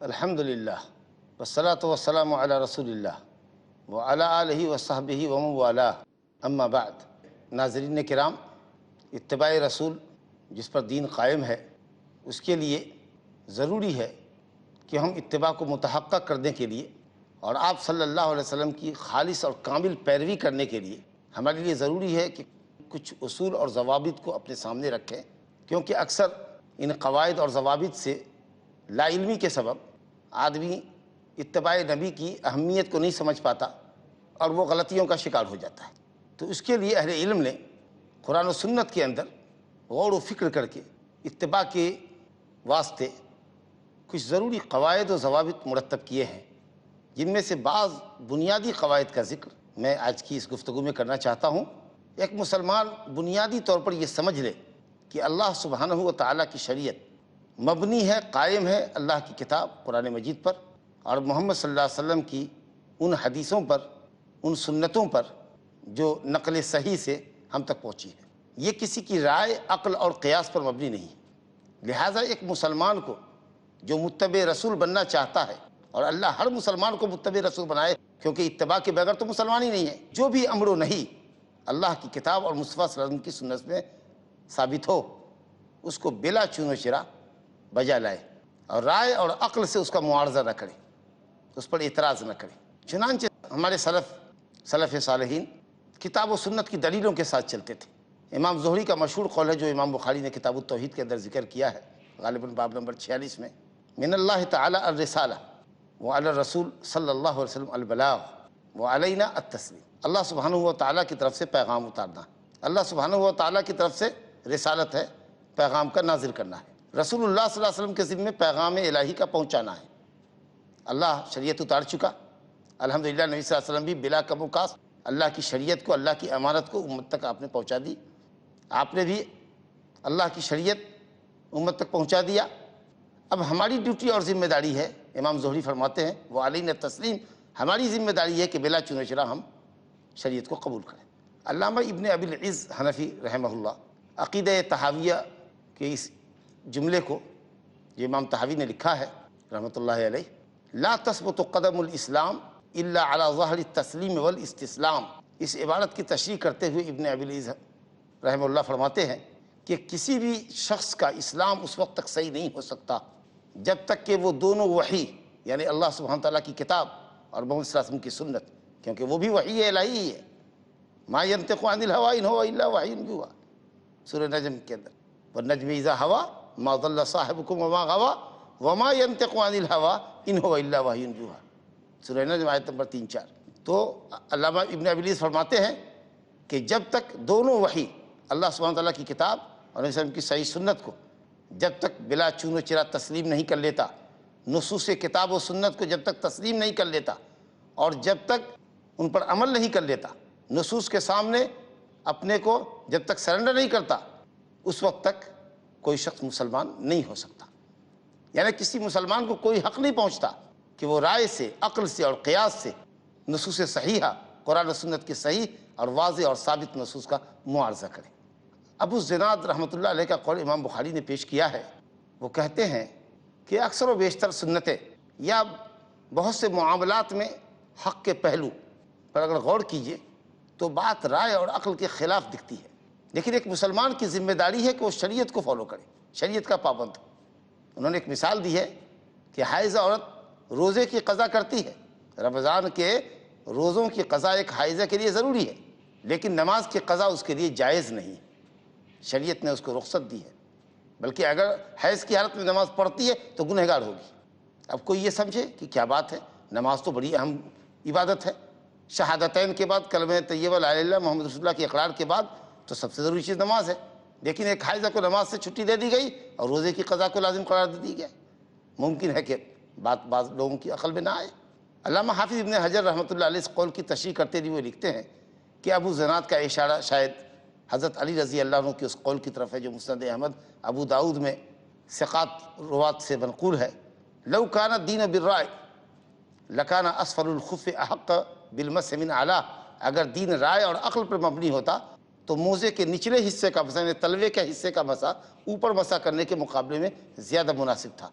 الحمدللہ والصلاۃ والسلام علی رسول اللہ وعلی آلہ وصحبہ ومن والہ، اما بعد۔ ناظرین کرام، اتباع رسول جس پر دین قائم ہے اس کے لیے ضروری ہے کہ ہم اتباع کو متحقق کرنے کے لیے اور آپ صلی اللہ علیہ وسلم کی خالص اور کامل پیروی کرنے کے لیے ہمارے لیے ضروری ہے کہ کچھ اصول اور ضوابط کو اپنے سامنے رکھیں، کیونکہ اکثر ان قواعد اور ضوابط سے لا علمی کے سبب آدمی اتباع نبی کی اہمیت کو نہیں سمجھ پاتا اور وہ غلطیوں کا شکار ہو جاتا ہے۔ تو اس کے لیے اہل علم نے قرآن و سنت کے اندر غور و فکر کر کے اتباع کے واسطے کچھ ضروری قواعد و ضوابط مرتب کیے ہیں، جن میں سے بعض بنیادی قواعد کا ذکر میں آج کی اس گفتگو میں کرنا چاہتا ہوں۔ ایک مسلمان بنیادی طور پر یہ سمجھ لے کہ اللہ سبحانہ و تعالیٰ کی شریعت مبنی ہے، قائم ہے اللہ کی کتاب قرآن مجید پر اور محمد صلی اللہ علیہ وسلم کی ان حدیثوں پر، ان سنتوں پر جو نقل صحیح سے ہم تک پہنچی ہے۔ یہ کسی کی رائے، عقل اور قیاس پر مبنی نہیں ہے۔ لہٰذا ایک مسلمان کو جو متبع رسول بننا چاہتا ہے، اور اللہ ہر مسلمان کو متبع رسول بنائے، کیونکہ اتباع کے بغیر تو مسلمان ہی نہیں ہے، جو بھی امر و نہی اللہ کی کتاب اور مصطفیٰ صلی اللہ علیہ وسلم کی سنت میں ثابت ہو اس کو بلا چون و چرا بجا لائے اور رائے اور عقل سے اس کا معارضہ نہ کرے، اس پر اعتراض نہ کرے۔ چنانچہ ہمارے سلف صالحین کتاب و سنت کی دلیلوں کے ساتھ چلتے تھے۔ امام زہری کا مشہور قول ہے جو امام بخاری نے کتاب التوحید کے اندر ذکر کیا ہے، غالباً باب نمبر 46 میں، من اللہ تعالی الرسالہ وعلی الرسول صلی اللہ علیہ وسلم البلاغ وعلینا التسلیم۔ اللہ سبحانہ و تعالیٰ کی طرف سے پیغام اتارنا، اللہ سبحانہ و تعالیٰ کی طرف سے رسالت ہے، پیغام کا نازل کرنا ہے۔ رسول اللہ صلی اللہ علیہ وسلم کے ذمے پیغام الہی کا پہنچانا ہے۔ اللہ شریعت اتار چکا، الحمدللہ نبی صلی اللہ علیہ وسلم بھی بلا کم و کاس اللہ کی شریعت کو، اللہ کی امانت کو امت تک آپ نے پہنچا دی۔ آپ نے بھی اللہ کی شریعت امت تک پہنچا دیا۔ اب ہماری ڈیوٹی اور ذمہ داری ہے، امام زہری فرماتے ہیں وہ علینا تسلیم، ہماری ذمہ داری ہے کہ بلا چون و چرا ہم شریعت کو قبول کریں۔ علامہ ابن ابی العز حنفی رحمہ اللہ عقیدہ تحاویہ کے اس جملے کو جو امام تحاوی نے لکھا ہے رحمۃ اللہ علیہ، لا تثبت قدم الاسلام الا علی ظہر التسلیم والاستسلام، اس عبارت کی تشریح کرتے ہوئے ابن ابی العز رحمہ اللہ فرماتے ہیں کہ کسی بھی شخص کا اسلام اس وقت تک صحیح نہیں ہو سکتا جب تک کہ وہ دونوں وحی، یعنی اللہ سبحانہ تعالیٰ کی کتاب اور محمد صلی اللہ علیہ وسلم کی سنت، کیونکہ وہ بھی وحی الہی ہی ہے، ما ینطق عن الہوی ان ہوا الا وحی یوحی، سورہ نجم کے اندر، والنجم اذا ہوا ما ضل صاحبکم وما غوا وما ینطق عن الہوی ان ہوا الا وحی یوحی، سورہ نجم آیت نمبر 3-4۔ تو علامہ ابن ابی العز فرماتے ہیں کہ جب تک دونوں وحی، اللہ سبحانہ تعالیٰ کی کتاب اور نبی صلی اللہ علیہ وسلم کی صحیح سنت کو جب تک بلا چون و چرا تسلیم نہیں کر لیتا، نصوص کتاب و سنت کو جب تک تسلیم نہیں کر لیتا اور جب تک ان پر عمل نہیں کر لیتا، نصوص کے سامنے اپنے کو جب تک سرنڈر نہیں کرتا، اس وقت تک کوئی شخص مسلمان نہیں ہو سکتا۔ یعنی کسی مسلمان کو کوئی حق نہیں پہنچتا کہ وہ رائے سے، عقل سے اور قیاس سے نصوص صحیحہ، قرآن و سنت کی صحیح اور واضح اور ثابت نصوص کا معارضہ کرے۔ ابو الزناد رحمۃ اللہ علیہ کا قول امام بخاری نے پیش کیا ہے، وہ کہتے ہیں کہ اکثر و بیشتر سنتیں یا بہت سے معاملات میں حق کے پہلو پر اگر غور کیجئے تو بات رائے اور عقل کے خلاف دکھتی ہے، لیکن ایک مسلمان کی ذمہ داری ہے کہ وہ شریعت کو فالو کرے، شریعت کا پابند ہو۔ انہوں نے ایک مثال دی ہے کہ حائضہ عورت روزے کی قضا کرتی ہے، رمضان کے روزوں کی قضا ایک حائضہ کے لیے ضروری ہے، لیکن نماز کی قضا اس کے لیے جائز نہیں، شریعت نے اس کو رخصت دی ہے، بلکہ اگر حیض کی حالت میں نماز پڑھتی ہے تو گنہگار ہوگی۔ اب کوئی یہ سمجھے کہ کیا بات ہے، نماز تو بڑی اہم عبادت ہے، شہادتین کے بعد کلمہ طیبہ لا الہ الا اللہ محمد رسول اللہ کے اقرار کے بعد تو سب سے ضروری چیز نماز ہے، لیکن ایک حائضہ کو نماز سے چھٹی دے دی گئی اور روزے کی قضا کو لازم قرار دے دی گیا۔ ممکن ہے کہ بات بعض لوگوں کی عقل میں نہ آئے۔ علامہ حافظ ابن حجر رحمۃ اللہ علیہ اس قول کی تشریح کرتے ہوئے لکھتے ہیں کہ ابو زناد کا اشارہ شاید حضرت علی رضی اللہ عنہ کی اس قول کی طرف ہے جو مسند احمد ابو داؤد میں ثقات روات سے منقول ہے، لو کان الدین بالرائے لکان اسفل الخف احق بالمسح من اعلیٰ، اگر دین رائے اور عقل پر مبنی ہوتا تو موزے کے نچلے حصے کا مسح، یعنی تلوے کے حصے کا مسح اوپر مسح کرنے کے مقابلے میں زیادہ مناسب تھا۔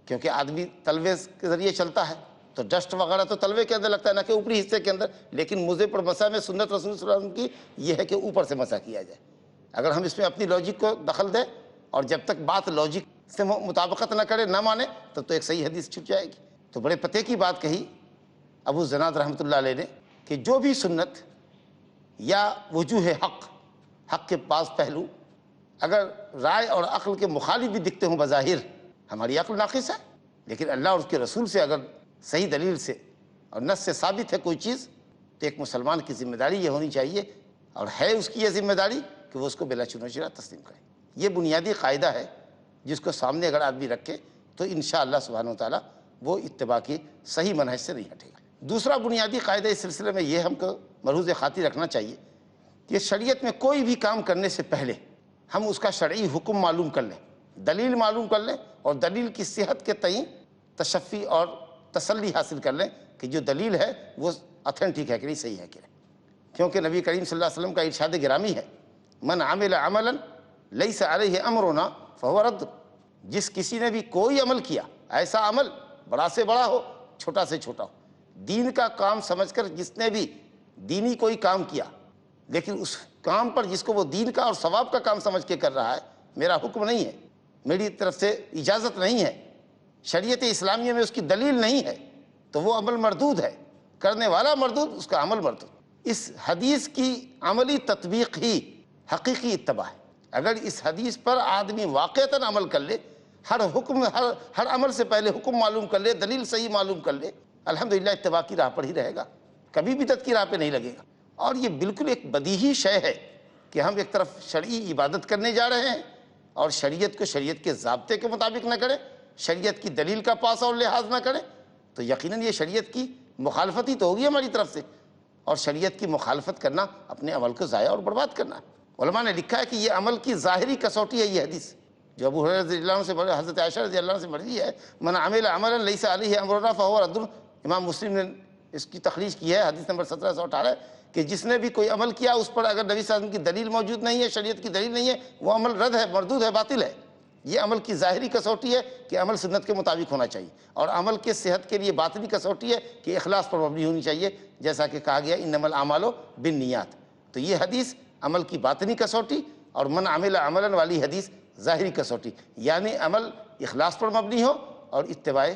کیونکہ آدمی تلوے کے ذریعے چلتا ہے تو ڈسٹ وغیرہ تو تلوے کے اندر لگتا ہے، نہ کہ اوپری حصے کے اندر. لیکن موزے پر مسح میں سنت رسول صلی اللہ علیہ وسلم کی یہ ہے کہ اوپر سے مسح کیا جائے. اگر ہم اس میں اپنی لاجک کو دخل دیں اور جب تک بات لاجک سے مطابقت نہ کرے، نہ مانے، تو ایک صحیح حدیث چھوٹ جائے گی. تو بڑے پتے کی بات کہی ابو زناد رحمۃ اللہ علیہ نے کہ جو بھی سنت یا وجوہ حق کے پاس پہلو اگر رائے اور عقل کے مخالف بھی دکھتے ہوں بظاہر، ہماری عقل ناقص ہے، لیکن اللہ اور اس کے رسول سے اگر صحیح دلیل سے اور نص سے ثابت ہے کوئی چیز، تو ایک مسلمان کی ذمہ داری یہ ہونی چاہیے، اور ہے اس کی یہ ذمہ داری کہ وہ اس کو بلا چنو چرا تسلیم کرے. یہ بنیادی قاعدہ ہے جس کو سامنے اگر آدمی رکھے تو انشاءاللہ سبحانہ و تعالیٰ وہ اتباع کی صحیح منہج سے نہیں ہٹے گا. دوسرا بنیادی قاعدہ اس سلسلے میں یہ ہم کو ملحوظ خاطر رکھنا چاہیے کہ شریعت میں کوئی بھی کام کرنے سے پہلے ہم اس کا شرعی حکم معلوم کر لیں، دلیل معلوم کر لیں، اور دلیل کی صحت کے تئیں تشفی اور تسلی حاصل کر لیں کہ جو دلیل ہے وہ اتھینٹک ہے کہ نہیں، صحیح ہے کہ نہیں. کیونکہ نبی کریم صلی اللہ علیہ وسلم کا ارشاد گرامی ہے، من عمل عملا لیس علیہ امرنا فہو رد. جس کسی نے بھی کوئی عمل کیا، ایسا عمل بڑا سے بڑا ہو، چھوٹا سے چھوٹا ہو، دین کا کام سمجھ کر جس نے بھی دینی کوئی کام کیا، لیکن اس کام پر جس کو وہ دین کا اور ثواب کا کام سمجھ کے کر رہا ہے، میرا حکم نہیں ہے، میری طرف سے اجازت نہیں ہے، شریعت اسلامیہ میں اس کی دلیل نہیں ہے، تو وہ عمل مردود ہے، کرنے والا مردود، اس کا عمل مردود. اس حدیث کی عملی تطبیق ہی حقیقی اتباع ہے. اگر اس حدیث پر آدمی واقعتاً عمل کر لے، ہر عمل سے پہلے حکم معلوم کر لے، دلیل صحیح معلوم کر لے، الحمدللہ اتباع کی راہ پر ہی رہے گا، کبھی بدعت کی راہ پہ نہیں لگے گا. اور یہ بالکل ایک بدیہی شے ہے کہ ہم ایک طرف شرعی عبادت کرنے جا رہے ہیں اور شریعت کو شریعت کے ضابطے کے مطابق نہ کریں، شریعت کی دلیل کا پاس اور لحاظ نہ کریں، تو یقیناً یہ شریعت کی مخالفت ہی تو ہوگی ہماری طرف سے. اور شریعت کی مخالفت کرنا اپنے عمل کو ضائع اور برباد کرنا ہے. علماء نے لکھا ہے کہ یہ عمل کی ظاہری کسوٹی ہے. یہ حدیث جو ابو ہریرہ رضی اللہ عنہ سے حضرت عائشہ رضی اللہ عنہ سے مروی ہے، من عمل عملا لیس علیہ امرنا فہو رد. امام مسلم نے اس کی تخریج کی ہے، حدیث نمبر 1718، کہ جس نے بھی کوئی عمل کیا اس پر اگر نبی صلی اللہ علیہ وسلم کی دلیل موجود نہیں ہے، شریعت کی دلیل نہیں ہے، وہ عمل رد ہے، مردود ہے، باطل ہے. یہ عمل کی ظاہری کسوٹی ہے کہ عمل سنت کے مطابق ہونا چاہیے، اور عمل کے صحت کے لیے باطنی کسوٹی ہے کہ اخلاص پر مبنی ہونی چاہیے، جیسا کہ کہا گیا انما الاعمال بالنیات. تو یہ حدیث عمل کی باطنی کسوٹی اور من عمل عملا والی حدیث ظاہری کسوٹی، یعنی عمل اخلاص پر مبنی ہو اور اتباع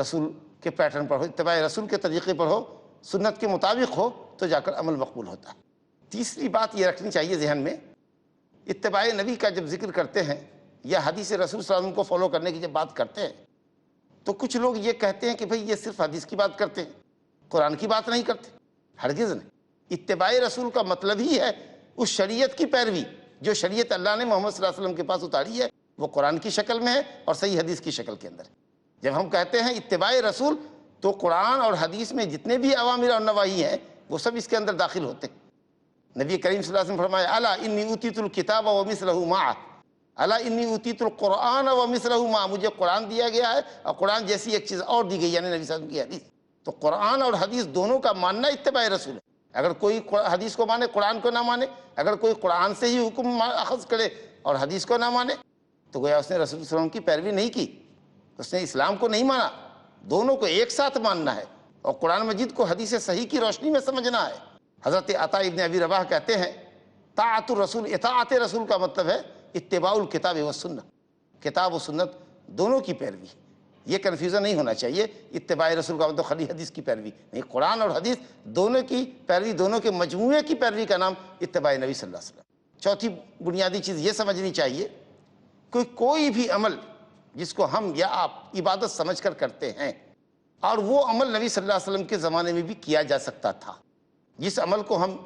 رسول کے پیٹرن پر ہو، اتباع رسول کے طریقے پر ہو، سنت کے مطابق ہو، تو جا کر عمل مقبول ہوتا ہے. تیسری بات یہ رکھنی چاہیے ذہن میں، اتباع نبی کا جب ذکر کرتے ہیں یا حدیث رسول صلی اللہ علیہ وسلم کو فالو کرنے کی جب بات کرتے ہیں تو کچھ لوگ یہ کہتے ہیں کہ بھئی یہ صرف حدیث کی بات کرتے ہیں، قرآن کی بات نہیں کرتے. ہرگز نہیں. اتباع رسول کا مطلب ہی ہے اس شریعت کی پیروی جو شریعت اللہ نے محمد صلی اللہ علیہ وسلم کے پاس اتاری ہے، وہ قرآن کی شکل میں ہے اور صحیح حدیث کی شکل کے اندر ہے. جب ہم کہتے ہیں اتباع رسول تو قرآن اور حدیث میں جتنے بھی اوامر اور نواہی ہیں وہ سب اس کے اندر داخل ہوتے ہیں. نبی کریم صلی اللہ علیہ وسلم فرمایا الا انی اوتیت الکتاب ومثلہ معہ، الا انی اوتیت القرآن ومثلہ معہ، مجھے قرآن دیا گیا ہے اور قرآن جیسی ایک چیز اور دی گئی، یعنی نبی صلی اللہ علیہ وسلم کی حدیث. تو قرآن اور حدیث دونوں کا ماننا اتباع رسول ہے. اگر کوئی حدیث کو مانے قرآن کو نہ مانے، اگر کوئی قرآن سے ہی حکم اخذ کرے اور حدیث کو نہ مانے، تو گویا اس نے رسول صلی اللہ علیہ وسلم کی پیروی نہیں کی، اس نے اسلام کو نہیں مانا. دونوں کو ایک ساتھ ماننا ہے اور قرآن مجید کو حدیث صحیح کی روشنی میں سمجھنا ہے. حضرت عطا ابن ابی رباح کہتے ہیں طاعت الرسول، اطاعت رسول کا مطلب ہے اتباع الکتاب والسنہ، کتاب و سنت دونوں کی پیروی. یہ کنفیوژن نہیں ہونا چاہیے. اتباع رسول کا مطلب خالی حدیث کی پیروی نہیں، قرآن اور حدیث دونوں کی پیروی، دونوں کے مجموعے کی پیروی کا نام اتباع نبی صلی اللہ علیہ وسلم. چوتھی بنیادی چیز یہ سمجھنی چاہیے کہ کوئی بھی عمل جس کو ہم یا آپ عبادت سمجھ کر کرتے ہیں اور وہ عمل نبی صلی اللہ علیہ وسلم کے زمانے میں بھی کیا جا سکتا تھا، جس عمل کو ہم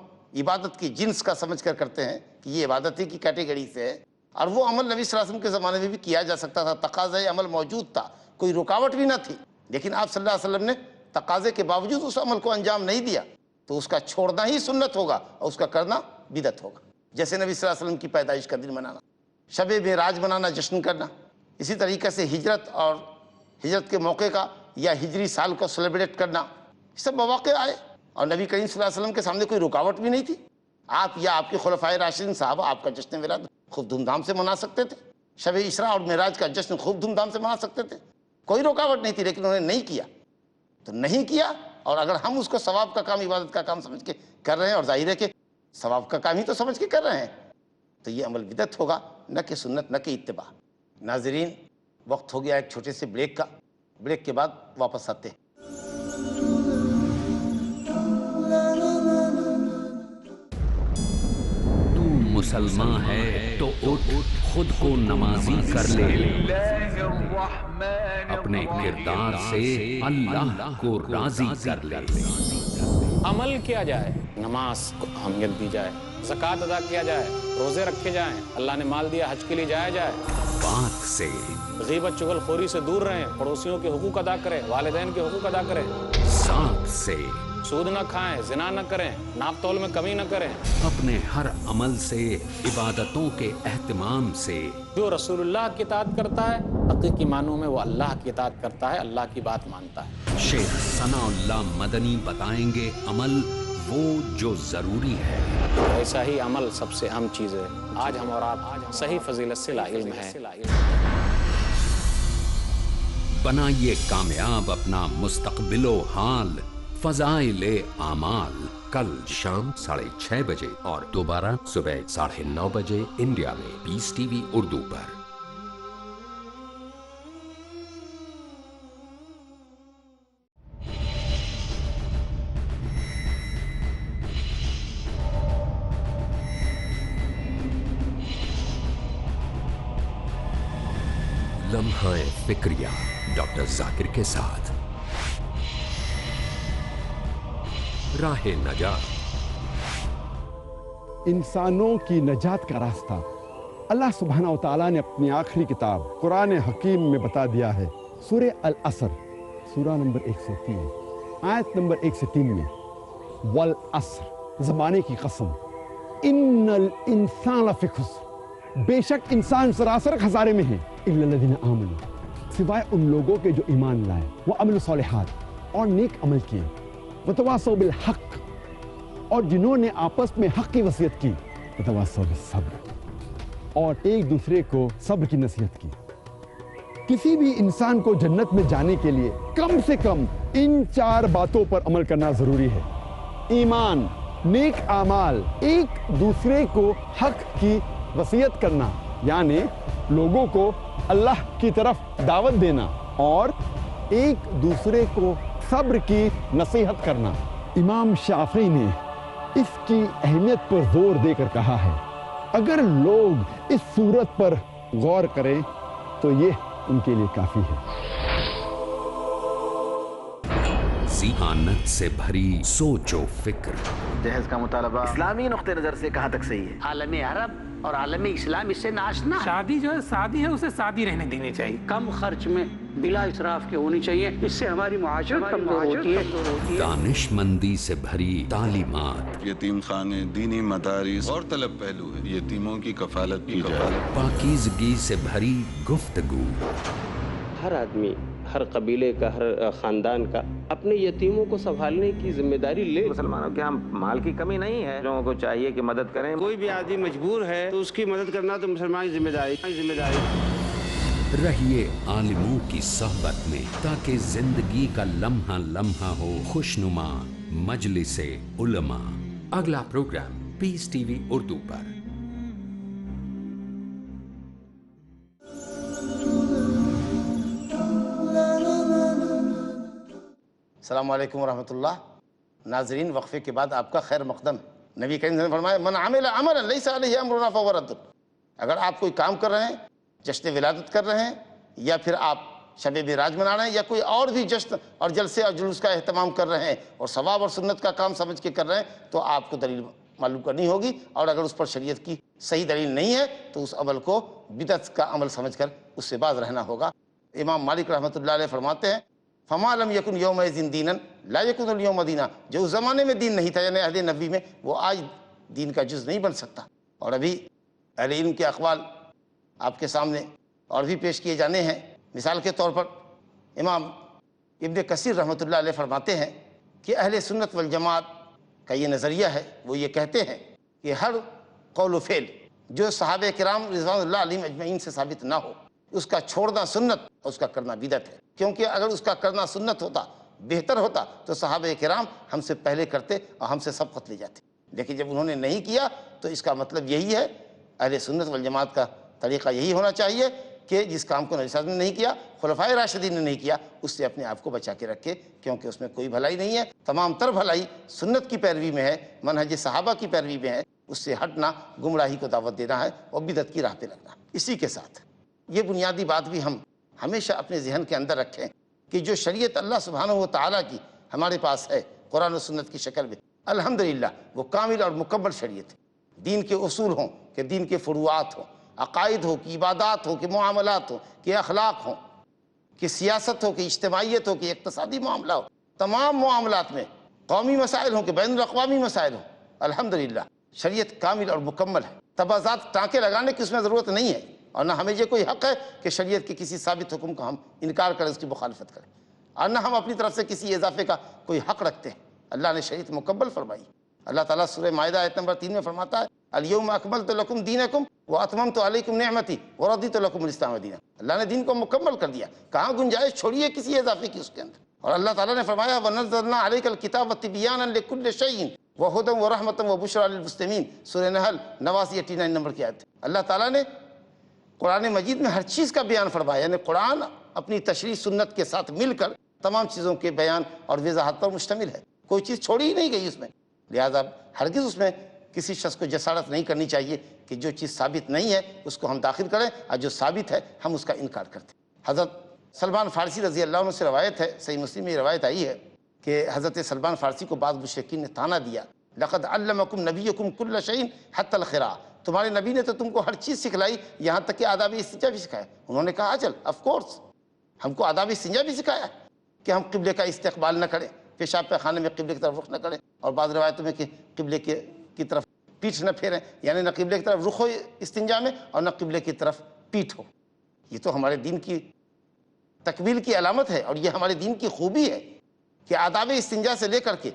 عبادت کی جنس کا سمجھ کر کرتے ہیں کہ یہ عبادت کی کیٹیگری سے ہے، اور وہ عمل نبی صلی اللہ علیہ وسلم کے زمانے میں بھی کیا جا سکتا تھا، تقاضۂ عمل موجود تھا، کوئی رکاوٹ بھی نہ تھی، لیکن آپ صلی اللہ علیہ وسلم نے تقاضے کے باوجود اس عمل کو انجام نہیں دیا، تو اس کا چھوڑنا ہی سنت ہوگا اور اس کا کرنا بدعت ہوگا. جیسے نبی صلی اللہ علیہ وسلم کی پیدائش کا دن منانا، شب معراج منانا، جشن کرنا، اسی طریقے سے ہجرت اور ہجرت کے موقع کا یا ہجری سال کو سیلیبریٹ کرنا، یہ سب مواقع آئے اور نبی کریم صلی اللہ علیہ وسلم کے سامنے کوئی رکاوٹ بھی نہیں تھی. آپ یا آپ کے خلفائے راشدین صحابہ آپ کا جشن میلاد خوب دھوم دھام سے منا سکتے تھے، شب اسراء اور معراج کا جشن خوب دھوم دھام سے منا سکتے تھے. کوئی رکاوٹ نہیں تھی، لیکن انہوں نے نہیں کیا تو نہیں کیا. اور اگر ہم اس کو ثواب کا کام، عبادت کا کام سمجھ کے کر رہے ہیں، اور ظاہر ہے کہ ثواب کا کام ہی تو سمجھ کے کر رہے ہیں، تو یہ عمل بدعت ہوگا، نہ کہ سنت، نہ کہ اتباع. ناظرین، وقت ہو گیا ایک چھوٹے سے بریک کا. بریک کے بعد واپس آتے ہیں. تو مسلمان ہے تو اٹھ خود کو نمازی کر لے، اپنے کردار سے اللہ کو راضی کر لے. عمل کیا جائے، نماز کو اہمیت دی جائے، زکوٰۃ ادا کیا جائے، روزے رکھے جائیں، اللہ نے مال دیا حج کے لیے جایا جائے. بات سے غیبت چغل خوری سے دور رہیں، پڑوسیوں کے حقوق ادا کریں، والدین کے حقوق ادا کریں. ذات سے سود نہ کھائیں، زنا نہ کریں، ناپ تول میں کمی نہ کریں. اپنے ہر عمل سے، عبادتوں کے اہتمام سے. جو رسول اللہ کی اطاعت کرتا ہے حقیقی معنوں میں وہ اللہ کی اطاعت کرتا ہے، اللہ کی بات مانتا ہے. شیخ ثناء اللہ مدنی بتائیں گے عمل وہ جو ضروری ہے. ایسا ہی عمل سب سے اہم چیز ہے. آج ہم اور آپ صحیح فضیلت سے لا علم ہیں. بنائیے کامیاب اپنا مستقبل و حال. فضائل اعمال کل شام 6:30 بجے اور دوبارہ صبح 9:30 بجے انڈیا میں پیس ٹی وی اردو پر. لمحہ فکریہ ڈاکٹر ذاکر کے ساتھ. راہ نجات. انسانوں کی نجات کا راستہ اللہ سبحانہ و تعالیٰ نے اپنی آخری کتاب قرآن حکیم میں بتا دیا ہے. سورہ العصر، سورہ نمبر 103، آیت نمبر 1 سے 3 میں، والعصر، زمانے کی قسم، ان الانسان لفی خسر، بے شک انسان سراسر خسارے میں ہے، الا الذین آمنوا، سوائے ان لوگوں کے جو ایمان لائے، وعملوا الصالحات، اور نیک عمل کیے، وتواصوا بالحق، اور جنہوں نے آپس میں حق کی وصیت کی، وتواصوا بالصبر، اور ایک دوسرے کو صبر کی نصیحت کی. کسی بھی انسان کو جنت میں جانے کے لیے کم سے کم ان 4 باتوں پر عمل کرنا ضروری ہے: ایمان، نیک اعمال، ایک دوسرے کو حق کی وصیت کرنا یعنی لوگوں کو اللہ کی طرف دعوت دینا، اور ایک دوسرے کو صبر کی نصیحت کرنا. امام شافعی نے اس کی اہمیت پر زور دے کر کہا ہے اگر لوگ اس صورت پر غور کریں تو یہ ان کے لیے کافی ہے. ذہانت سے بھری سوچ و فکر. جہیز کا مطالبہ اسلامی نقطہ نظر سے کہاں تک صحیح ہے؟ عالم عرب اور عالم اسلام اس سے ناشنا ہے. شادی جو ہے سادی ہے، اسے سادی رہنے دینی چاہیے. کم خرچ میں بلا اسراف کے ہونی چاہیے، اس سے ہماری معاشرت کمزور ہوتی ہے. دانش مندی سے بھری تعلیمات. یتیم خانے، دینی مدارس اور طلب پہلو ہے. یتیموں کی کفالت کی جائے. پاکیزگی سے بھری گفتگو. ہر آدمی، ہر قبیلے کا، ہر خاندان کا اپنے یتیموں کو سنبھالنے کی ذمہ داری لے. مسلمانوں کے ہم مال کی کمی نہیں ہے، لوگوں کو چاہیے کہ مدد کریں. کوئی بھی آدمی مجبور ہے تو اس کی مدد کرنا تو مسلمان کی ذمہ داری. رہیے عالموں کی صحبت میں تاکہ زندگی کا لمحہ لمحہ ہو خوشنما. مجلس علماء، اگلا پروگرام پیس ٹی وی اردو پر. السلام علیکم ورحمۃ اللہ. ناظرین، وقفے کے بعد آپ کا خیر مقدم. نبی کریم نے فرمایا من عمل عملا لیس علیہ امرنا فہو رد. اگر آپ کوئی کام کر رہے ہیں، جشن ولادت کر رہے ہیں، یا پھر آپ شب معراج منا رہے ہیں، یا کوئی اور بھی جشن اور جلسے اور جلوس کا اہتمام کر رہے ہیں اور ثواب اور سنت کا کام سمجھ کے کر رہے ہیں، تو آپ کو دلیل معلوم کرنی ہوگی. اور اگر اس پر شریعت کی صحیح دلیل نہیں ہے تو اس عمل کو بدعت کا عمل سمجھ کر اس سے باز رہنا ہوگا. امام مالک رحمۃ اللہ علیہ فرماتے ہیں فما لم یکن یومئذ دینا لا یکن اليوم دینا. جو اس زمانے میں دین نہیں تھا یعنی عہد نبوی میں، وہ آج دین کا جز نہیں بن سکتا. اور ابھی اہل علم کے اقوال آپ کے سامنے اور بھی پیش کیے جانے ہیں. مثال کے طور پر امام ابن کثیر رحمۃ اللہ علیہ فرماتے ہیں کہ اہل سنت والجماعت کا یہ نظریہ ہے. وہ یہ کہتے ہیں کہ ہر قول و فعل جو صحابہ کرام رضوان اللہ علیہم اجمعین سے ثابت نہ ہو، اس کا چھوڑنا سنت اور اس کا کرنا بدعت ہے، کیونکہ اگر اس کا کرنا سنت ہوتا، بہتر ہوتا، تو صحابہ کرام ہم سے پہلے کرتے اور ہم سے سبقت لے جاتے، لیکن جب انہوں نے نہیں کیا تو اس کا مطلب یہی ہے، اہل سنت والجماعت کا طریقہ یہی ہونا چاہیے کہ جس کام کو نبی صلی اللہ علیہ وسلم نے نہیں کیا، خلفائے راشدین نے نہیں کیا، اس سے اپنے آپ کو بچا کے رکھے، کیونکہ اس میں کوئی بھلائی نہیں ہے۔ تمام تر بھلائی سنت کی پیروی میں ہے، منہج صحابہ کی پیروی میں ہے، اس سے ہٹنا گمراہی کو دعوت دینا ہے اور بدعت کی راہ پہ لگنا۔ اسی کے ساتھ یہ بنیادی بات بھی ہم ہمیشہ اپنے ذہن کے اندر رکھیں کہ جو شریعت اللہ سبحانہ و تعالیٰ کی ہمارے پاس ہے قرآن و سنت کی شکل میں، الحمدللہ وہ کامل اور مکمل شریعت ہے۔ دین کے اصول ہوں کہ دین کے فروعات ہوں، عقائد ہو کہ عبادات ہو کہ معاملات ہوں کہ اخلاق ہوں کہ سیاست ہو کہ اجتماعیت ہو کہ اقتصادی معاملہ ہو، تمام معاملات میں قومی مسائل ہوں کہ بین الاقوامی مسائل ہوں، الحمدللہ شریعت کامل اور مکمل ہے۔ تبعات ٹانکے لگانے کی اس میں ضرورت نہیں ہے، اور نہ ہمیں یہ کوئی حق ہے کہ شریعت کے کسی ثابت حکم کا ہم انکار کریں، اس کی مخالفت کریں، اور نہ ہم اپنی طرف سے کسی اضافے کا کوئی حق رکھتے ہیں۔ اللہ نے شریعت مکمل فرمائی۔ اللہ تعالیٰ سورہ مائدہ آیت نمبر 3 میں فرماتا ہے الیوم اکملت لکم دینکم واتممت علیکم نعمتی ورضیت لکم الاسلام دینا۔ اللہ نے دین کو مکمل کر دیا، کہاں گنجائش چھوڑیے کسی اضافے کی اس کے اندر۔ اور اللہ تعالیٰ نے فرمایا وَنَزَّلْنَا عَلَيْكَ الْكِتَابَ تِبْيَانًا لِكُلِّ شَيْءٍ وَهُدًى وَرَحْمَةً وَبُشْرَىٰ لِلْمُسْلِمِينَ، سورہ نحل 89 نمبر کی آیت۔ اللہ تعالیٰ نے قرآن مجید میں ہر چیز کا بیان فرمایا، یعنی قرآن اپنی تشریح سنت کے ساتھ مل کر تمام چیزوں کے بیان اور وضاحت پر مشتمل ہے، کوئی چیز چھوڑی ہی نہیں گئی اس میں۔ لہذا ہرگز اس میں کسی شخص کو جسارت نہیں کرنی چاہیے کہ جو چیز ثابت نہیں ہے اس کو ہم داخل کریں، اور جو ثابت ہے ہم اس کا انکار کرتے ہیں۔ حضرت سلمان فارسی رضی اللہ عنہ سے روایت ہے، صحیح مسلم میں یہ روایت آئی ہے کہ حضرت سلمان فارسی کو بعض مشرکین نے طعنہ دیا، لقد علمکم نبیکم کل شیء حتی الخراء، تمہارے نبی نے تو تم کو ہر چیز سکھلائی، یہاں تک کہ آداب استنجا بھی سکھایا۔ انہوں نے کہا اجل آف کورس، ہم کو آداب استنجا بھی سکھایا کہ ہم قبلے کا استقبال نہ کریں، پیشاب پیخانے میں قبلے کی طرف رخ نہ کریں، اور بعض روایتوں میں کہ قبلے کی طرف پیٹھ نہ پھیریں، یعنی نہ قبلے کی طرف رخ ہو استنجا میں اور نہ قبلے کی طرف پیٹھ ہو۔ یہ تو ہمارے دین کی تکمیل کی علامت ہے، اور یہ ہمارے دین کی خوبی ہے کہ آداب استنجا سے لے کر کے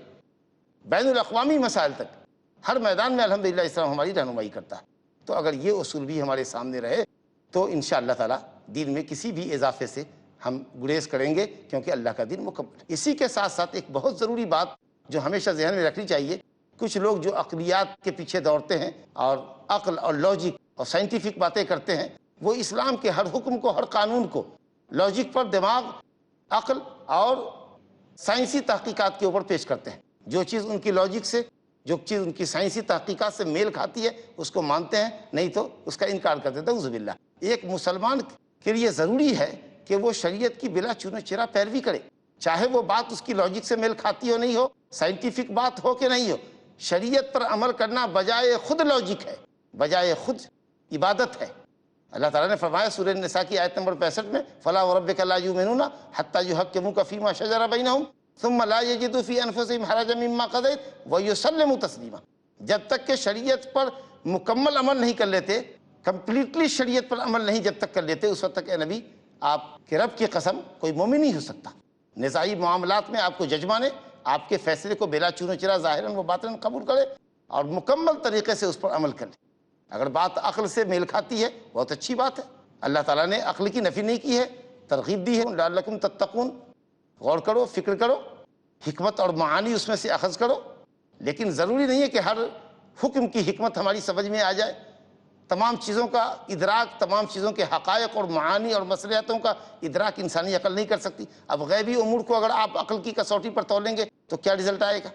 بین الاقوامی مسائل تک ہر میدان میں الحمدللہ اسلام ہماری رہنمائی کرتا ہے۔ تو اگر یہ اصول بھی ہمارے سامنے رہے تو انشاءاللہ تعالی دین میں کسی بھی اضافے سے ہم گریز کریں گے، کیونکہ اللہ کا دین مکمل ہے۔ اسی کے ساتھ ساتھ ایک بہت ضروری بات جو ہمیشہ ذہن میں رکھنی چاہیے، کچھ لوگ جو عقلیات کے پیچھے دوڑتے ہیں اور عقل اور لاجک اور سائنٹیفک باتیں کرتے ہیں، وہ اسلام کے ہر حکم کو، ہر قانون کو لاجک پر، دماغ، عقل اور سائنسی تحقیقات کے اوپر پیش کرتے ہیں۔ جو چیز ان کی لاجک سے، جو چیز ان کی سائنسی تحقیقات سے میل کھاتی ہے اس کو مانتے ہیں، نہیں تو اس کا انکار کر دیتے ہیں۔ اعوذ باللہ۔ ایک مسلمان کے لیے ضروری ہے کہ وہ شریعت کی بلا چونہ چرا پیروی کرے، چاہے وہ بات اس کی لاجک سے میل کھاتی ہو نہیں ہو، سائنٹیفک بات ہو کہ نہیں ہو۔ شریعت پر عمل کرنا بجائے خود لاجک ہے، بجائے خود عبادت ہے۔ اللہ تعالیٰ نے فرمایا سورہ النساء کی آیت نمبر 65 میں فَلَا وَرَبِّكَ لَا يُؤْمِنُونَ حَتَّى يُحَكِّمُوكَ فِي مَا شَجَرَ بَيْنَهُمْ ثُمَّ لَا يَجِدُوا فِي أَنفُسِهِمْ حَرَجًا مِّمَّا قَضَيْتَ وَيُسَلِّمُوا تَسْلِيمًا۔ جب تک کہ شریعت پر مکمل عمل نہیں کر لیتے، کمپلیٹلی شریعت پر عمل نہیں جب تک کر لیتے، اس وقت تک اے نبی آپ کے رب کی قسم کوئی مومن نہیں ہو سکتا۔ نزاعی معاملات میں آپ کو جج مانے، آپ کے فیصلے کو بلا چونہ چرا ظاہراً و باطناً قبول کرے اور مکمل طریقے سے اس پر عمل کرے۔ اگر بات عقل سے میل کھاتی ہے بہت اچھی بات ہے، اللہ تعالیٰ نے عقل کی نفی نہیں کی ہے، ترغیب دی ہے لعلکم تتقون۔ غور کرو، فکر کرو، حکمت اور معانی اس میں سے اخذ کرو، لیکن ضروری نہیں ہے کہ ہر حکم کی حکمت ہماری سمجھ میں آ جائے۔ تمام چیزوں کا ادراک، تمام چیزوں کے حقائق اور معانی اور مصلحتوں کا ادراک انسانی عقل نہیں کر سکتی۔ اب غیبی امور کو اگر آپ عقل کی کسوٹی پر تولیں گے تو کیا رزلٹ آئے گا؟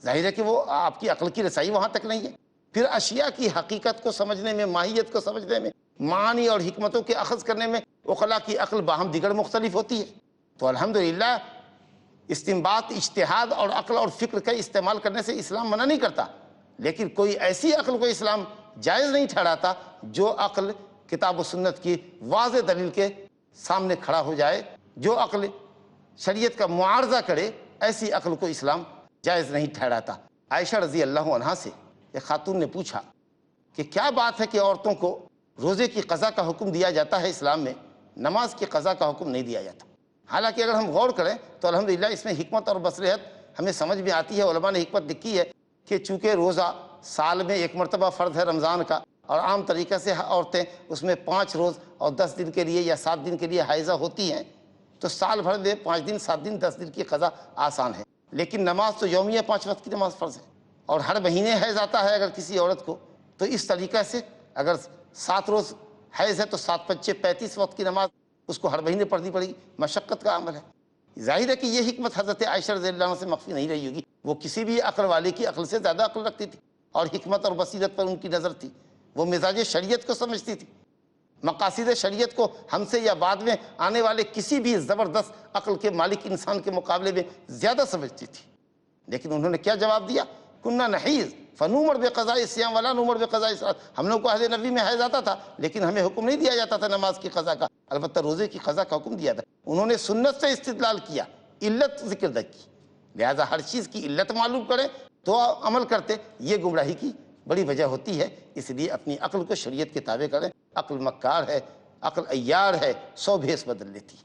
ظاہر ہے کہ وہ آپ کی عقل کی رسائی وہاں تک نہیں ہے۔ پھر اشیاء کی حقیقت کو سمجھنے میں، ماہیت کو سمجھنے میں، معانی اور حکمتوں کے اخذ کرنے میں عقلاء کی عقل باہم دیگر مختلف ہوتی ہے۔ تو الحمدللہ استنباط، اجتہاد اور عقل اور فکر کا استعمال کرنے سے اسلام منع نہیں کرتا، لیکن کوئی ایسی عقل کو اسلام جائز نہیں ٹھہراتا جو عقل کتاب و سنت کی واضح دلیل کے سامنے کھڑا ہو جائے، جو عقل شریعت کا معارضہ کرے، ایسی عقل کو اسلام جائز نہیں ٹھہراتا۔ عائشہ رضی اللہ عنہا سے ایک خاتون نے پوچھا کہ کیا بات ہے کہ عورتوں کو روزے کی قضا کا حکم دیا جاتا ہے اسلام میں، نماز کی قضا کا حکم نہیں دیا جاتا؟ حالانکہ اگر ہم غور کریں تو الحمدللہ اس میں حکمت اور مصلحت ہمیں سمجھ میں آتی ہے۔ علماء نے حکمت لکھی ہے کہ چونکہ روزہ سال میں ایک مرتبہ فرض ہے رمضان کا، اور عام طریقے سے عورتیں اس میں 5 روز اور 10 دن کے لیے یا 7 دن کے لیے حائضہ ہوتی ہیں، تو سال بھر میں 5 دن 7 دن 10 دن کی قضا آسان ہے، لیکن نماز تو یومیہ 5 وقت کی نماز فرض ہے، اور ہر مہینے حیض آتا ہے اگر کسی عورت کو، تو اس طریقے سے اگر 7 روز حیض ہے تو 7 5 35 وقت کی نماز اس کو ہر مہینے پڑھنی پڑے گی، مشقت کا عمل ہے۔ ظاہر ہے کہ یہ حکمت حضرت عائشہ رضی اللہ عنہ سے مخفی نہیں رہی ہوگی، وہ کسی بھی عقل والے کی عقل سے زیادہ عقل رکھتی تھی، اور حکمت اور بصیرت پر ان کی نظر تھی، وہ مزاج شریعت کو سمجھتی تھی، مقاصد شریعت کو ہم سے یا بعد میں آنے والے کسی بھی زبردست عقل کے مالک انسان کے مقابلے میں زیادہ سمجھتی تھی۔ لیکن انہوں نے کیا جواب دیا؟ کننا نحیز فنومر بقضاء الصیام ولا نومر بقضاء الصلاۃ، ہم لوگ کو عہد نبی میں حیض آتا تھا لیکن ہمیں حکم نہیں دیا جاتا تھا نماز کی قضا کا، البتہ روزے کی قضا کا حکم دیا تھا۔ انہوں نے سنت سے استدلال کیا، علت ذکر نہ کی، لہذا ہر چیز کی علت معلوم کریں تو عمل کرتے، یہ گمراہی کی بڑی وجہ ہوتی ہے۔ اس لیے اپنی عقل کو شریعت کے تابع کریں، عقل مکار ہے، عقل عیار ہے، 100 بھیس بدل لیتی،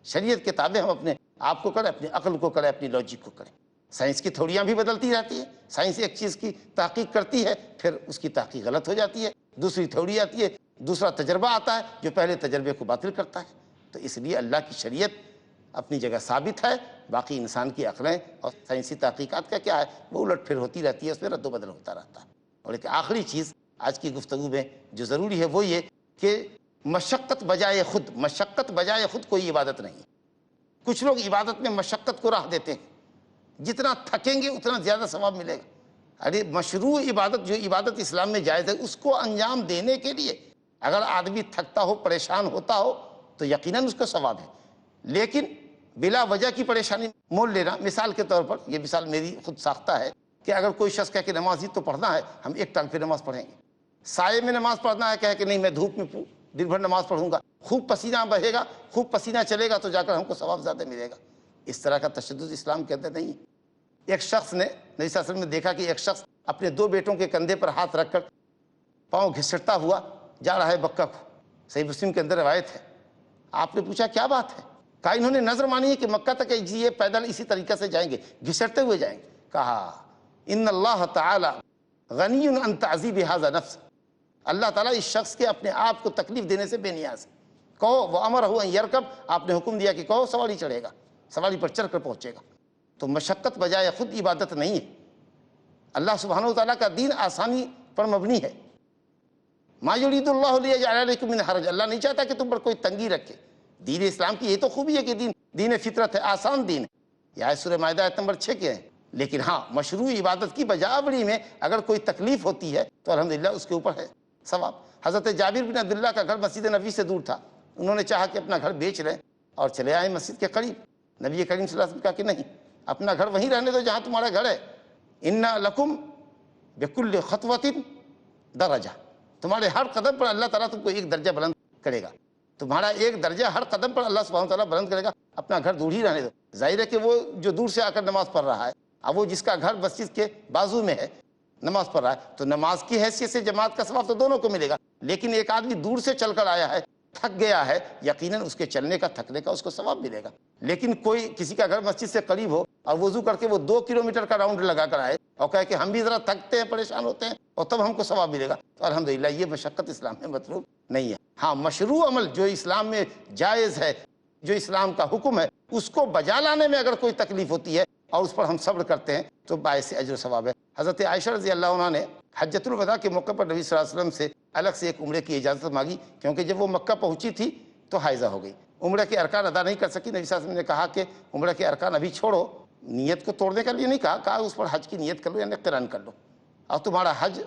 شریعت کے تابع ہم اپنے آپ کو کریں، اپنی عقل کو کریں، اپنی لاجک کو کریں۔ سائنس کی تھوڑیاں بھی بدلتی رہتی ہیں، سائنس ایک چیز کی تحقیق کرتی ہے پھر اس کی تحقیق غلط ہو جاتی ہے، دوسری تھوڑی آتی ہے، دوسرا تجربہ آتا ہے جو پہلے تجربے کو باطل کرتا ہے۔ تو اس لیے اللہ کی شریعت اپنی جگہ ثابت ہے، باقی انسان کی عقلیں اور سائنسی تحقیقات کا کیا ہے، وہ الٹ پھر ہوتی رہتی ہے، اس میں رد و بدل ہوتا رہتا ہے۔ اور ایک آخری چیز آج کی گفتگو میں جو ضروری ہے وہ یہ کہ مشقت بجائے خود کوئی عبادت نہیں۔ کچھ لوگ عبادت میں مشقت کو راہ دیتے ہیں، جتنا تھکیں گے اتنا زیادہ ثواب ملے گا۔ ارے مشروع عبادت جو عبادت اسلام میں جائز ہے اس کو انجام دینے کے لیے اگر آدمی تھکتا ہو، پریشان ہوتا ہو تو یقیناً اس کو ثواب ہے، لیکن بلا وجہ کی پریشانی مول لینا، مثال کے طور پر یہ مثال میری خود ساختہ ہے کہ اگر کوئی شخص کہے کہ نماز ہی تو پڑھنا ہے، ہم ایک ٹانگ پہ نماز پڑھیں گے، سائے میں نماز پڑھنا ہے، کہے کہ نہیں میں دھوپ میں دن بھر نماز پڑھوں گا، خوب پسینہ بہے گا، خوب پسینہ چلے گا تو جا کر ہم کو ثواب زیادہ ملے گا۔ اس طرح کا تشدد اسلام کے اندر نہیں ہے۔ ایک شخص نے نبی صلی اللہ علیہ وسلم نے دیکھا کہ ایک شخص اپنے 2 بیٹوں کے کندھے پر ہاتھ رکھ کر پاؤں گھسٹتا ہوا جا رہا ہے مکہ کو، صحیح مسلم کے اندر روایت ہے۔ آپ نے پوچھا کیا بات ہے؟ کہا انہوں نے نظر مانی ہے کہ مکہ تک یہ پیدل اسی طریقے سے جائیں گے، گھسٹتے ہوئے جائیں گے۔ کہا ان اللہ تعالی غنی عن تعذیب ھذا نفس، اللہ تعالیٰ اس شخص کے اپنے آپ کو تکلیف دینے سے بے نیاز ہے۔ کہو وامرہ ان یرکب، آپ نے حکم دیا کہ کہو سواری چڑھے گا، سواری پر چڑھ کر پہنچے گا۔ تو مشقت بجائے خود عبادت نہیں ہے۔ اللہ سبحانہ وتعالیٰ کا دین آسانی پر مبنی ہے۔ ما یرید اللہ لیجعل علیکم من حرج، اللہ نہیں چاہتا کہ تم پر کوئی تنگی رکھے۔ دین اسلام کی یہ تو خوبی ہے کہ دین فطرت ہے، آسان دین ہے، یہ آیت سورہ مائدہ آیت نمبر 6 کے ہیں۔ لیکن ہاں مشروع عبادت کی بجاوری میں اگر کوئی تکلیف ہوتی ہے تو الحمدللہ اس کے اوپر ہے ثواب۔ حضرت جابر بن عبداللہ کا گھر مسجد نبوی سے دور تھا، انہوں نے چاہا کہ اپنا گھر بیچ لیں اور چلے آئے مسجد کے قریب۔ نبی کریم صلی اللہ علیہ وسلم نے کہا کہ نہیں، اپنا گھر وہیں رہنے دو جہاں تمہارا گھر ہے۔ ان لکم بکل خطوۃ درجہ، تمہارے ہر قدم پر اللہ تعالیٰ تم کو ایک درجہ بلند کرے گا، تمہارا ایک درجہ ہر قدم پر اللہ سبحانہ تعالیٰ بلند کرے گا، اپنا گھر دور ہی رہنے دو۔ ظاہر ہے کہ وہ جو دور سے آ کر نماز پڑھ رہا ہے، اب وہ جس کا گھر مسجد کے بازو میں ہے نماز پڑھ رہا ہے، تو نماز کی حیثیت سے جماعت کا ثواب تو دونوں کو ملے گا۔ لیکن ایک آدمی دور سے چل کر آیا ہے، تھک گیا ہے، یقیناً اس کے چلنے کا تھکنے کا اس کو ثواب ملے گا۔ لیکن کوئی کسی کا گھر مسجد سے قریب ہو اور وضو کر کے وہ 2 کلومیٹر کا راؤنڈ لگا کر آئے اور کہے کہ ہم بھی ذرا تھکتے ہیں، پریشان ہوتے ہیں اور تب ہم کو ثواب ملے گا، تو الحمدللہ یہ مشقت اسلام میں مطلوب نہیں ہے۔ ہاں مشروع عمل جو اسلام میں جائز ہے، جو اسلام کا حکم ہے، اس کو بجا لانے میں اگر کوئی تکلیف ہوتی ہے اور اس پر ہم صبر کرتے ہیں تو باعث اجر و ثواب ہے۔ حضرت عائشہ رضی اللہ عنہ نے حجۃ الوداع کے موقع پر نبی صلی اللہ علیہ وسلم سے الگ سے ایک عمرے کی اجازت مانگی، کیونکہ جب وہ مکہ پہنچی تھی تو حائضہ ہو گئی، عمرہ کے ارکان ادا نہیں کر سکی۔ نبی صلی اللہ علیہ وسلم نے کہا کہ عمرہ کے ارکان ابھی چھوڑو، نیت کو توڑنے کا لیے نہیں کہا اس پر حج کی نیت کر لو یعنی قران کر لو، اور تمہارا حج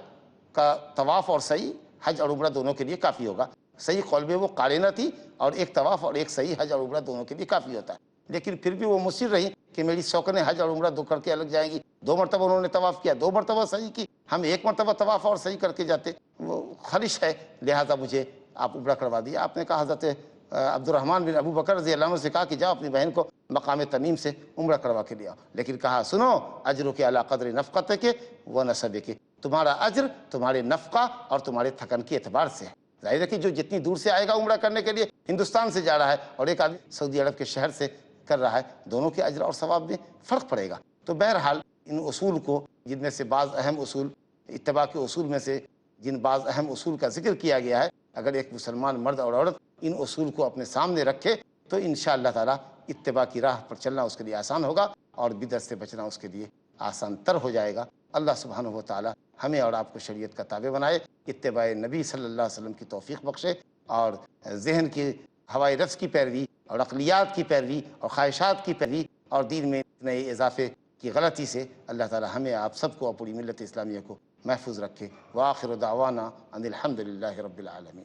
کا طواف اور سعی، حج اور عمرہ دونوں کے لیے کافی ہوگا۔ صحیح قول میں وہ قارنہ تھی اور ایک طواف اور ایک صحیح حج اور عمرہ دونوں کے لیے کافی ہوتا ہے، لیکن پھر بھی وہ مصر رہی کہ میری شوقیں حج اور عمرہ 2 کر کے الگ جائیں گی۔ 2 مرتبہ انہوں نے طواف کیا، 2 مرتبہ صحیح کی، ہم 1 مرتبہ طواف اور صحیح کر کے جاتے، وہ خلش ہے، لہٰذا مجھے آپ عمرہ کروا دیا۔ آپ نے کہا حضرت عبد الرحمن بن ابو بکر رضی اللہ عنہ سے کہا کہ جاؤ اپنی بہن کو مقام تمیم سے عمرہ کروا کے لے آؤ، لیکن کہا سنو اجر کے علی قدر نفقتک و نسبک، تمہارا اجر تمہارے نفقہ اور تمہارے تھکن کے اعتبار سے ہے۔ ظاہر ہے کہ جو جتنی دور سے آئے گا عمرہ کرنے کے لیے، ہندوستان سے جا رہا ہے اور ایک آدمی سعودی عرب کے شہر سے کر رہا ہے، دونوں کے اجر اور ثواب میں فرق پڑے گا۔ تو بہرحال ان اصول کو، جن میں سے بعض اہم اصول اتباع کے اصول میں سے جن بعض اہم اصول کا ذکر کیا گیا ہے، اگر ایک مسلمان مرد اور عورت ان اصول کو اپنے سامنے رکھے تو انشاءاللہ تعالیٰ اتباع کی راہ پر چلنا اس کے لیے آسان ہوگا اور بدعت سے بچنا اس کے لیے آسان تر ہو جائے گا۔ اللہ سبحانہ و تعالیٰ ہمیں اور آپ کو شریعت کا تابع بنائے، اتباع نبی صلی اللہ علیہ وسلم کی توفیق بخشے، اور ذہن کی ہوائے نفس کی پیروی اور عقلیات کی پیروی اور خواہشات کی پیروی اور دین میں نئے اضافے کی غلطی سے اللہ تعالیٰ ہمیں آپ سب کو اور پوری ملت اسلامیہ کو محفوظ رکھے۔ وآخر دعوانا ان الحمد للہ رب العالمین۔